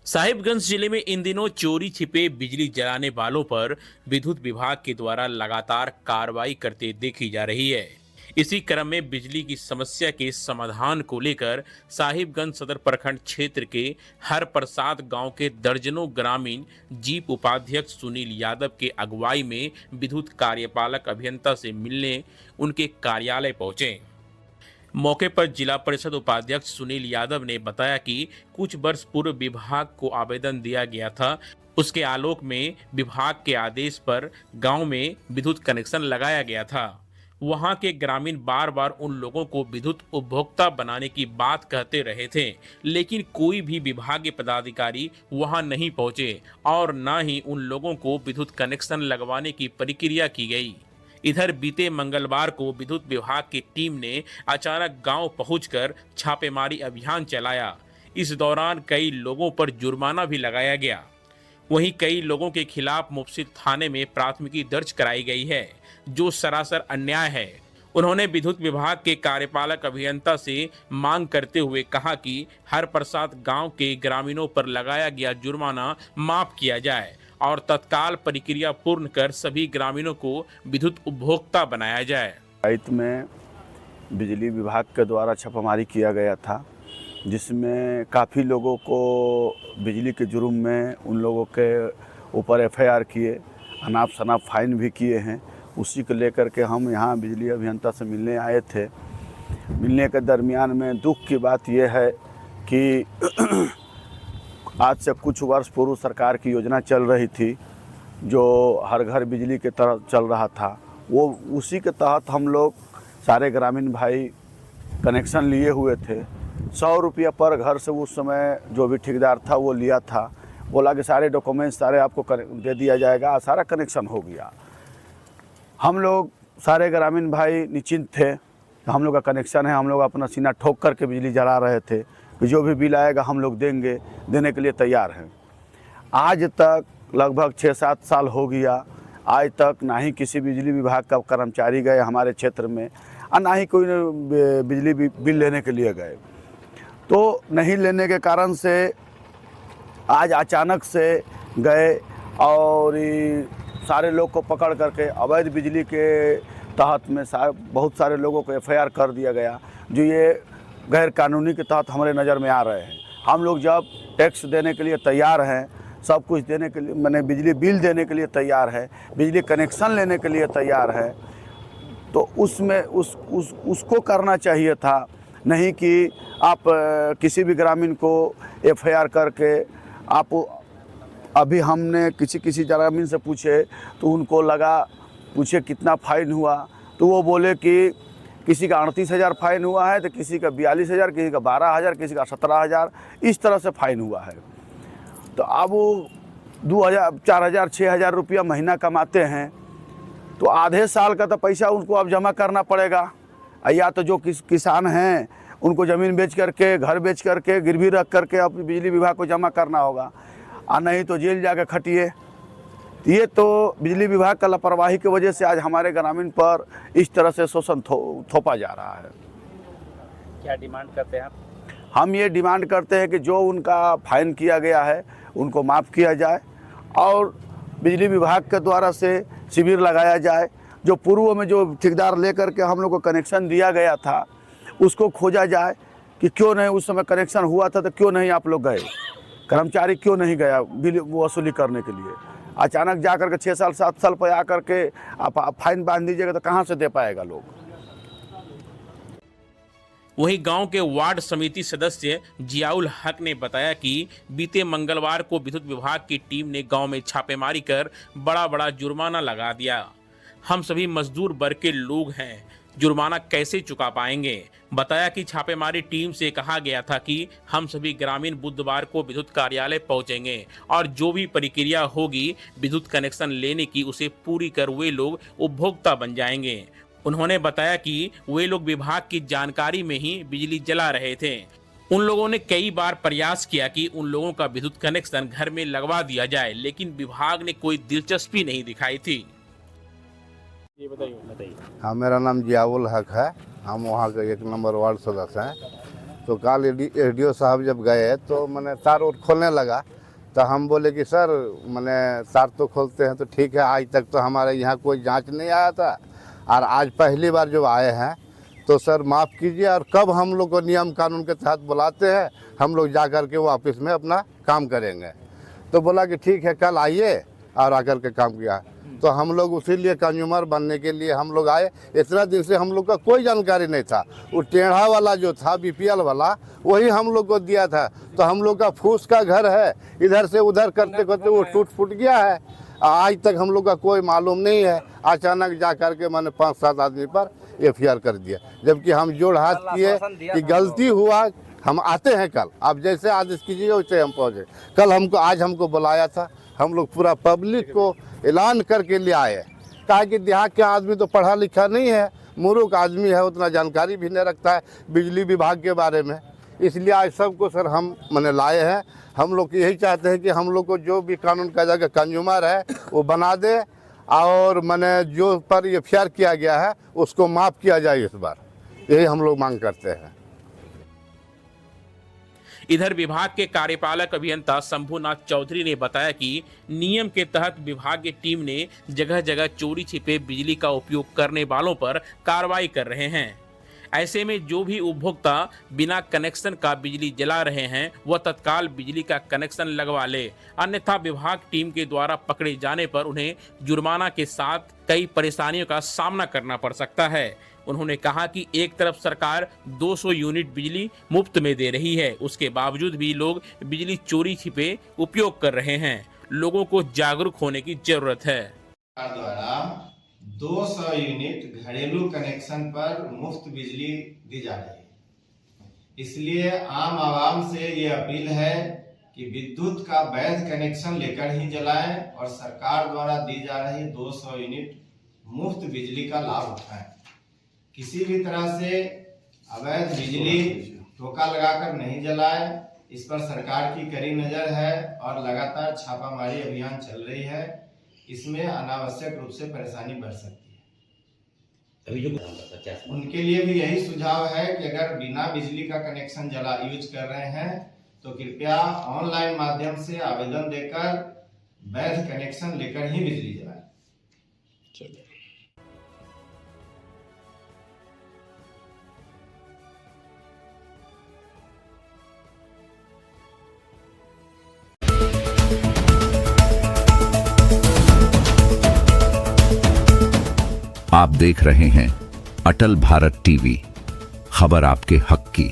साहिबगंज जिले में इन दिनों चोरी छिपे बिजली जलाने वालों पर विद्युत विभाग के द्वारा लगातार कार्रवाई करते देखी जा रही है। इसी क्रम में बिजली की समस्या के समाधान को लेकर साहिबगंज सदर प्रखंड क्षेत्र के हर प्रसाद गांव के दर्जनों ग्रामीण जीप उपाध्यक्ष सुनील यादव के अगुवाई में विद्युत कार्यपालक अभियंता से मिलने उनके कार्यालय पहुंचे। मौके पर जिला परिषद उपाध्यक्ष सुनील यादव ने बताया कि कुछ वर्ष पूर्व विभाग को आवेदन दिया गया था। उसके आलोक में विभाग के आदेश पर गांव में विद्युत कनेक्शन लगाया गया था। वहां के ग्रामीण बार बार उन लोगों को विद्युत उपभोक्ता बनाने की बात कहते रहे थे, लेकिन कोई भी विभागीय पदाधिकारी वहां नहीं पहुंचे और न ही उन लोगों को विद्युत कनेक्शन लगवाने की प्रक्रिया की गई। इधर बीते मंगलवार को विद्युत विभाग की टीम ने अचानक गांव पहुंचकर छापेमारी अभियान चलाया। इस दौरान कई लोगों पर जुर्माना भी लगाया गया। वहीं कई लोगों के खिलाफ मुफस्सिल थाने में प्राथमिकी दर्ज कराई गई है, जो सरासर अन्याय है। उन्होंने विद्युत विभाग के कार्यपालक अभियंता से मांग करते हुए कहा कि हर प्रसाद गांव के ग्रामीणों पर लगाया गया जुर्माना माफ किया जाए और तत्काल प्रक्रिया पूर्ण कर सभी ग्रामीणों को विद्युत उपभोक्ता बनाया जाए। रात में बिजली विभाग के द्वारा छापामारी किया गया था, जिसमें काफ़ी लोगों को बिजली के जुर्म में उन लोगों के ऊपर एफआईआर किए, अनाप शनाप फाइन भी किए हैं। उसी को लेकर के हम यहाँ बिजली अभियंता से मिलने आए थे। मिलने के दरमियान में दुख की बात यह है कि आज से कुछ वर्ष पूर्व सरकार की योजना चल रही थी, जो हर घर बिजली के तरह चल रहा था। वो उसी के तहत हम लोग सारे ग्रामीण भाई कनेक्शन लिए हुए थे। 100 रुपया पर घर से उस समय जो भी ठेकेदार था वो लिया था। बोला कि सारे डॉक्यूमेंट्स सारे आपको दे दिया जाएगा, सारा कनेक्शन हो गया। हम लोग सारे ग्रामीण भाई निश्चिंत थे, हम लोग का कनेक्शन है। हम लोग अपना सीना ठोक करके बिजली जला रहे थे कि जो भी बिल आएगा हम लोग देंगे, देने के लिए तैयार हैं। आज तक लगभग 6-7 साल हो गया, आज तक ना ही किसी बिजली विभाग का कर्मचारी गए हमारे क्षेत्र में और ना ही कोई बिजली बिल लेने के लिए गए। तो नहीं लेने के कारण से आज अचानक से गए और सारे लोग को पकड़ करके अवैध बिजली के तहत में बहुत सारे लोगों को एफआईआर कर दिया गया, जो ये गैर कानूनी के तहत हमारे नज़र में आ रहे हैं। हम लोग जब टैक्स देने के लिए तैयार हैं, सब कुछ देने के लिए, मैंने बिजली बिल देने के लिए तैयार है, बिजली कनेक्शन लेने के लिए तैयार है, तो उसमें उसको करना चाहिए था, नहीं कि आप किसी भी ग्रामीण को एफआईआर करके आप। अभी हमने किसी ग्रामीण से पूछे तो उनको लगा, पूछे कितना फ़ाइन हुआ, तो वो बोले कि किसी का 38,000 फ़ाइन हुआ है, तो किसी का 42,000, किसी का 12,000, किसी का 17,000, इस तरह से फ़ाइन हुआ है। तो अब वो 2,000, 4,000, 6,000 रुपया महीना कमाते हैं, तो आधे साल का तो पैसा उनको अब जमा करना पड़ेगा। या तो जो किसान हैं उनको ज़मीन बेच करके, घर बेच करके, गिरवी रख करके अब बिजली विभाग को जमा करना होगा, और नहीं तो जेल जाकर खटिए। ये तो बिजली विभाग का लापरवाही की वजह से आज हमारे ग्रामीण पर इस तरह से शोषण थोपा जा रहा है। क्या डिमांड करते हैं आप? हम ये डिमांड करते हैं कि जो उनका फाइन किया गया है उनको माफ़ किया जाए और बिजली विभाग के द्वारा से शिविर लगाया जाए। जो पूर्व में जो ठेकेदार लेकर के हम लोग को कनेक्शन दिया गया था, उसको खोजा जाए कि क्यों नहीं उस समय कनेक्शन हुआ था, तो क्यों नहीं आप लोग गए, कर्मचारी क्यों नहीं गया बिल वसूली करने के लिए। अचानक जा कर के 6 साल 7 साल पर आ करके आप फाइन बांध दीजिएगा तो कहाँ से दे पाएगा लोग। वहीं गांव के वार्ड समिति सदस्य जियाउल हक ने बताया कि बीते मंगलवार को विद्युत विभाग की टीम ने गांव में छापेमारी कर बड़ा जुर्माना लगा दिया। हम सभी मजदूर वर्ग के लोग हैं, जुर्माना कैसे चुका पाएंगे। बताया कि छापेमारी टीम से कहा गया था कि हम सभी ग्रामीण बुधवार को विद्युत कार्यालय पहुंचेंगे और जो भी प्रक्रिया होगी विद्युत कनेक्शन लेने की, उसे पूरी कर वे लोग उपभोक्ता बन जाएंगे। उन्होंने बताया कि वे लोग विभाग की जानकारी में ही बिजली जला रहे थे। उन लोगों ने कई बार प्रयास किया कि उन लोगों का विद्युत कनेक्शन घर में लगवा दिया जाए, लेकिन विभाग ने कोई दिलचस्पी नहीं दिखाई थी। ये बताइए। हाँ, मेरा नाम जियाउल हक है। हम वहाँ के 1 नंबर वार्ड सदस्य हैं। तो कल एडीओ साहब जब गए तो मैंने तार और खोलने लगा, तो हम बोले कि सर मैंने तार तो खोलते हैं तो ठीक है, आज तक तो हमारे यहाँ कोई जांच नहीं आया था और आज पहली बार जो आए हैं तो सर माफ़ कीजिए, और कब हम लोग को नियम कानून के तहत बुलाते हैं हम लोग जा कर के वो ऑफिस में अपना काम करेंगे। तो बोला कि ठीक है कल आइए, और आकर के काम किया। तो हम लोग उसी लिए कंज्यूमर बनने के लिए हम लोग आए। इतना दिन से हम लोग का कोई जानकारी नहीं था, वो टेढ़ा वाला जो था बीपीएल वाला वही हम लोग को दिया था। तो हम लोग का फूस का घर है, इधर से उधर करते करते वो टूट फूट गया है, आज तक हम लोग का कोई मालूम नहीं है। अचानक जा कर के मैंने 5-7 आदमी पर एफआईआर कर दिया, जबकि हम जोड़ हाथ किए कि गलती हुआ, हम आते हैं कल, आप जैसे आदेश कीजिए वैसे हम पहुँचे। कल हमको आज हमको बुलाया था, हम लोग पूरा पब्लिक को ऐलान करके ले आए। कहा कि देहात के आदमी तो पढ़ा लिखा नहीं है, मूर्ख आदमी है, उतना जानकारी भी नहीं रखता है बिजली विभाग के बारे में, इसलिए आज सबको सर हम मैंने लाए हैं। हम लोग यही चाहते हैं कि हम लोग को जो भी कानून का जगह कंज्यूमर है वो बना दे, और मैंने जो पर एफआईआर किया गया है उसको माफ़ किया जाए इस बार, यही हम लोग मांग करते हैं। इधर विभाग के कार्यपालक अभियंता शंभुनाथ चौधरी ने बताया कि नियम के तहत विभाग की टीम ने जगह जगह चोरी छिपे बिजली का उपयोग करने वालों पर कार्रवाई कर रहे हैं। ऐसे में जो भी उपभोक्ता बिना कनेक्शन का बिजली जला रहे हैं वह तत्काल बिजली का कनेक्शन लगवा ले, अन्यथा विभाग टीम के द्वारा पकड़े जाने पर उन्हें जुर्माना के साथ कई परेशानियों का सामना करना पड़ सकता है। उन्होंने कहा कि एक तरफ सरकार 200 यूनिट बिजली मुफ्त में दे रही है, उसके बावजूद भी लोग बिजली चोरी छिपे उपयोग कर रहे हैं। लोगों को जागरूक होने की जरूरत है। सरकार द्वारा 200 यूनिट घरेलू कनेक्शन पर मुफ्त बिजली दी जा रही है, इसलिए आम आवाम से ये अपील है कि विद्युत का वैध कनेक्शन लेकर ही जलाएं और सरकार द्वारा दी जा रही 200 यूनिट मुफ्त बिजली का लाभ उठाएं। किसी भी तरह से अवैध बिजली ठोका लगाकर नहीं जलाएं, इस पर सरकार की कड़ी नजर है और लगातार छापामारी अभियान चल रही है। इसमें अनावश्यक रूप से परेशानी बढ़ सकती है। उनके लिए भी यही सुझाव है कि अगर बिना बिजली का कनेक्शन यूज कर रहे हैं तो कृपया ऑनलाइन माध्यम से आवेदन देकर वैध कनेक्शन लेकर ही बिजली जलाएं। आप देख रहे हैं अटल भारत टीवी, खबर आपके हक की।